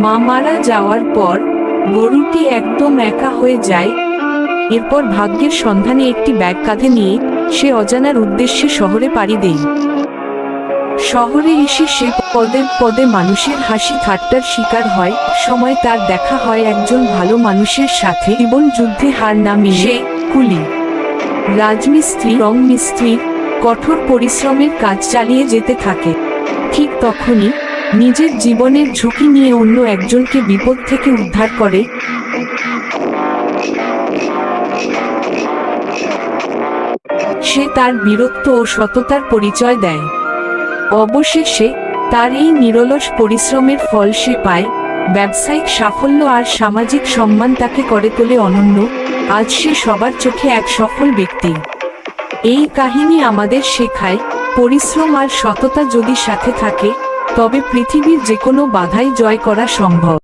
মা মারা যাওয়ার পর গরুটি একদম একা হয়ে যায়। এরপর ভাগ্যের সন্ধানে একটি ব্যাগ কাঁধে নিয়ে সে অজানার উদ্দেশ্যে শহরে পাড়ি দেয়। শহরে এসে সে পদে পদে মানুষের হাসি ঠাট্টার শিকার হয়। সময় তার দেখা হয় একজন ভালো মানুষের সাথে। জীবন যুদ্ধে হার না মেনে কুলি রাজমিস্ত্রি রং মিস্ত্রির কঠোর পরিশ্রমের কাজ চালিয়ে যেতে থাকে। ঠিক তখনই নিজের জীবনের ঝুঁকি নিয়ে অন্য একজনকে বিপদ থেকে উদ্ধার করে। সে তার বীরত্ব ও সততার পরিচয় দেয়। অবশেষে তার এই নিরলস পরিশ্রমের ফল সে পায়। ব্যবসায়িক সাফল্য আর সামাজিক সম্মান তাকে করে তোলে অনন্য। আজ সে সবার চোখে এক সফল ব্যক্তি। এই কাহিনী আমাদের শেখায়, পরিশ্রম আর সততা যদি সাথে থাকে তবে পৃথিবীর যে কোনো বাধাই জয় করা সম্ভব।